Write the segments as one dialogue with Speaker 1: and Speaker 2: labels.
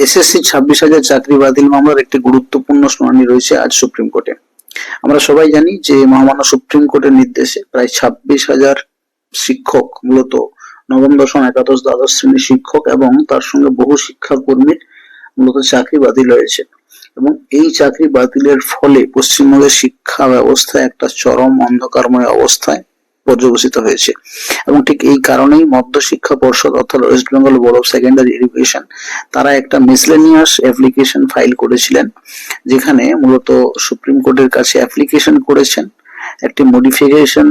Speaker 1: SSC 26,000 চাকরি বাতিল মামলার একটি গুরুত্বপূর্ণ শুনানি রয়েছে আজ সুপ্রিম কোর্টে। আমরা সবাই জানি যে মহামান্য সুপ্রিম কোর্টের নির্দেশে প্রায় 26,000 শিক্ষক, মূলত নবম, দশম, একাদশ, দ্বাদশ শ্রেণীর শিক্ষক এবং তার সঙ্গে বহু শিক্ষাকর্মীর মূলত চাকরি বাতিল হয়েছে। এবং এই চাকরি বাতিলের ফলে পশ্চিমবঙ্গের শিক্ষা ব্যবস্থায় একটা চরম অন্ধকারময় অবস্থায় পর্যবসিত হয়েছে। এবং ঠিক এই কারণেই মধ্য শিক্ষা পর্ষদ অর্থাৎ West Bengal board of secondary education তারা একটা মিসলেনিয়াস অ্যাপ্লিকেশন ফাইল করেছিলেন, যেখানে মূলত সুপ্রিম কোর্টের কাছে অ্যাপ্লিকেশন করেছেন একটি মডিফিকেশন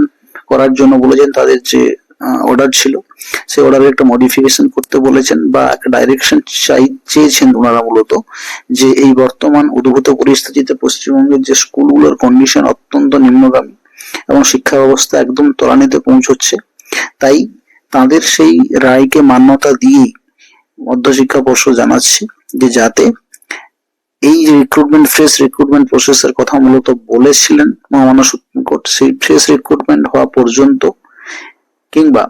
Speaker 1: করার জন্য। বলেছেন তাদের যে অর্ডার ছিল সেই অর্ডারে একটা মডিফিকেশন করতে বলেছেন বা একটা ডাইরেকশন চেয়েছেন ওনারা, মূলত যে এই বর্তমান উদ্ভূত পরিস্থিতিতে পশ্চিমবঙ্গের যে স্কুলগুলোর কন্ডিশন অত্যন্ত নিম্নগামী এবং শিক্ষা ব্যবস্থা একদম তলানিতে পৌঁছচ্ছে, তাই তাদের সেই রায়কে মান্যতা দিয়ে মধ্যশিক্ষা পর্ষদ জানাচ্ছে যে যাতে এই যে ফ্রেশ রিক্রুটমেন্ট প্রসেসের কথা মূলত বলেছিলেন মহামান্য সুপ্রিম কোর্ট, সেই ফ্রেশ রিক্রুটমেন্ট হওয়া পর্যন্ত কিংবা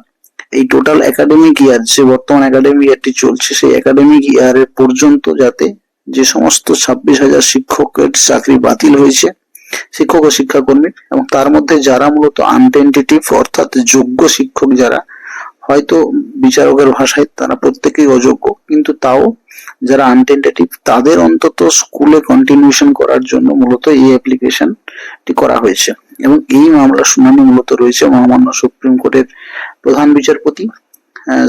Speaker 1: এই টোটাল একাডেমিক ইয়ার, যে বর্তমান একাডেমিক ইয়ারটি চলছে সেই একাডেমিক ইয়ারের পর্যন্ত যাতে যে সমস্ত 26,000 শিক্ষকের চাকরি বাতিল হয়েছে, শিক্ষক ও শিক্ষাকর্মীর, এবং তার মধ্যে যারা মূলত আনটেন্টেটিভ অর্থাৎ যোগ্য শিক্ষক, যারা হয়তো বিচারকের ভাষায় তারা প্রত্যেকেই অযোগ্য, কিন্তু তাও যারা আনটেন্টেটিভ তাদের অন্তত স্কুলে কন্টিনিউশন করার জন্য মূলত এই অ্যাপ্লিকেশনটি করা হয়েছে। এবং এই মামলার শুনানি মূলত রয়েছে মহামান্য সুপ্রিম কোর্টের প্রধান বিচারপতি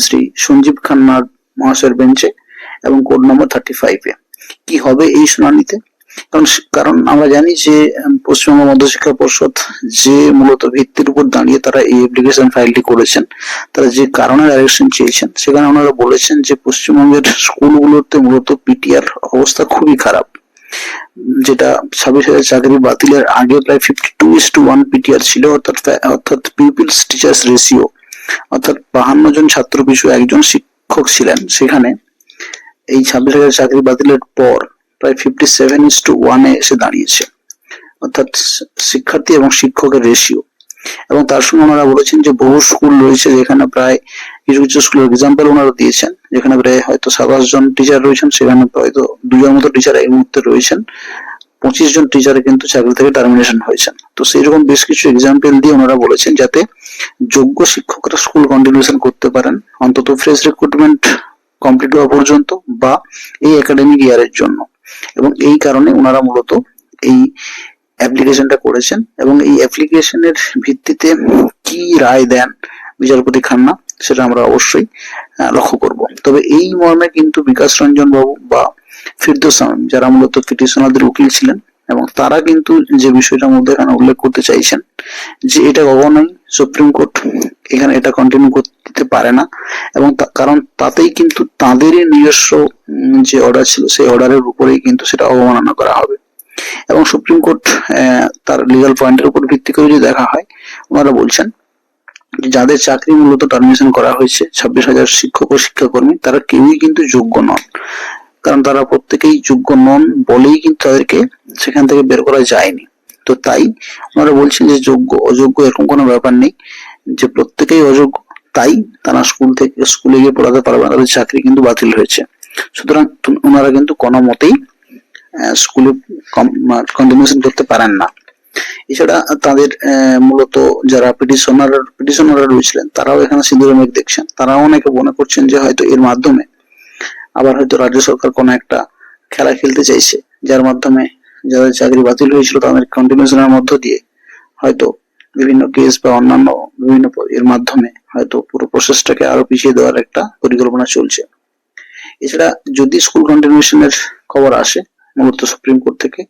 Speaker 1: শ্রী সঞ্জীব খান্নার মহাশয়ের বেঞ্চে এবং কোর্ট নম্বর 35-এ। কি হবে এই শুনানিতে? কারণ আমরা জানি যে পশ্চিমবঙ্গ মধ্যশিক্ষা পর্ষদ যে মূলত ভিত্তির উপর দাঁড়িয়ে তারা এই অ্যাপ্লিকেশন ফাইলটি করেছেন, তারা যে কারণে ডাইরেকশন চেয়েছেন সেখানে ওনারা বলেছেন যে পশ্চিমবঙ্গের স্কুলগুলোতে মূলত পিটিআর অবস্থা খুবই খারাপ, যেটা 26,000 চাকরি বাতিলের আগে প্রায় 52:1 পিটিআর ছিল, অর্থাৎ পিপলস টিচার্স রেশিও, অর্থাৎ 52 জন ছাত্র পিছু একজন শিক্ষক ছিলেন। সেখানে এই 26,000 চাকরি বাতিলের পর প্রায় 57:1 এসে দাঁড়িয়েছে, অর্থাৎ শিক্ষার্থী এবং শিক্ষকের রেশিও। এবং তার সঙ্গে ওনারা বলেছেন যে বহু স্কুল রয়েছে যেখানে প্রায় কিছু কিছু স্কুলের এক্সাম্পল ওনারা দিয়েছেন যেখানে প্রায় হয়তো 27 জন টিচার রয়েছেন, সেখানে হয়তো 2 জন মতো টিচার এই মুহূর্তে রয়েছেন, 25 জন টিচারের কিন্তু চাকরি থেকে টার্মিনেশন হয়েছেন। তো সেই রকম বেশ কিছু এক্সাম্পল দিয়ে ওনারা বলেছেন যাতে যোগ্য শিক্ষকরা স্কুল কন্টিনিউশন করতে পারেন অন্তত ফ্রেশ রিক্রুটমেন্ট কমপ্লিট হওয়া পর্যন্ত বা এই একাডেমিক ইয়ারের জন্য। এবং এই কারণে ওনারা মূলত এই অ্যাপ্লিকেশনটা করেছেন। এবং এই অ্যাপ্লিকেশনের ভিত্তিতে কি রায় দেন বিচারপতি খান্না সেটা আমরা অবশ্যই লক্ষ্য করব। তবে এই মর্মে কিন্তু বিকাশ রঞ্জন বাবু বা ফিরদৌস আহমেদ, যারা মূলত পিটিশনারদের উকিল ছিলেন, এবং তারা কিন্তু যে বিষয়টার মধ্যে এখানে উল্লেখ করতে চাইছেন যে এটা কখনোই সুপ্রিম কোর্ট এখানে এটা কন্টিনিউ করতে পারে না, এবং কারণ তাতেই কিন্তু তাদেরই নিজস্ব যে অর্ডার ছিল সেই অর্ডারের উপরেই কিন্তু সেটা অবমাননা করা হবে। এবং সুপ্রিম কোর্ট তার লিগাল পয়েন্টের উপর ভিত্তি করে যদি দেখা হয়, ওনারা বলছেন যাদের চাকরি মূলত টার্মিনেশন করা হয়েছে 26,000 শিক্ষক ও শিক্ষাকর্মী, তারা কেউই কিন্তু যোগ্য নন, কারণ তারা প্রত্যেকেই যোগ্য নন বলেই কিন্তু তাদেরকে সেখান থেকে বের করা যায়নি। তো তাই ওনারা বলছেন যে যোগ্য অযোগ্য এরকম কোনো ব্যাপার নেই, যে প্রত্যেকেই অযোগ্য, তাই তারা স্কুলে গিয়ে পড়াতে পারবে না, তাদের চাকরি কিন্তু বাতিল হয়েছে। সুতরাং ওনারা কিন্তু কোনো মতেই স্কুলে কন্টিনিউশন করতে পারেন না। এছাড়া তাদের মূলত যারা পিটিশনাররা রয়েছিলেন তারাও এখানে সিঁদুরের মেঘ দেখছেন। তারাও অনেকে মনে করছেন যে হয়তো এর মাধ্যমে আবার হয়তো রাজ্য সরকার কোনো একটা খেলা খেলতে চাইছে, যার মাধ্যমে যাদের চাকরি বাতিল হয়েছিল তাদের কন্টিনিউশনের মধ্য দিয়ে হয়তো বিভিন্ন কেস বা অন্যান্য বিভিন্ন এর মাধ্যমে হয়তো পুরো প্রসেসটাকে আরো পিছিয়ে দেওয়ার একটা পরিকল্পনা চলছে। এছাড়া যদি স্কুল কন্টিনিউশনের খবর আসে মূলত সুপ্রিম কোর্ট থেকে,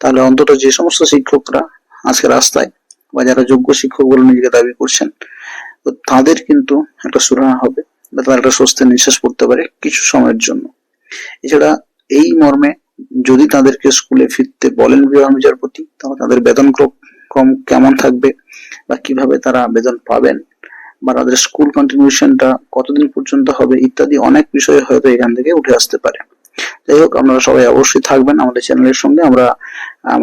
Speaker 1: তাহলে অন্তত যে সমস্ত শিক্ষকরা আজকে রাস্তায় বা যারা যোগ্য শিক্ষক বলে নিজেকে দাবি করছেন, তো তাদের কিন্তু একটা সুরাহা হবে বা তারা একটা স্বস্তির নিঃশ্বাস পড়তে পারে কিছু সময়ের জন্য। এছাড়া এই মর্মে যদি তাদেরকে স্কুলে ফিরতে বলেন বিভাগ বিচারপতি, তাহলে তাদের বেতন ক্রম কেমন থাকবে বা কিভাবে তারা বেতন পাবেন বা তাদের স্কুল কন্টিনিউশনটা কতদিন পর্যন্ত হবে ইত্যাদি অনেক বিষয় হয়তো এখান থেকে উঠে আসতে পারে। যাই হোক, আপনারা সবাই অবশ্যই থাকবেন আমাদের চ্যানেলের সঙ্গে। আমরা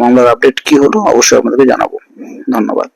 Speaker 1: মামলার আপডেট কি হলো অবশ্যই আপনাদেরকে জানাবো। ধন্যবাদ।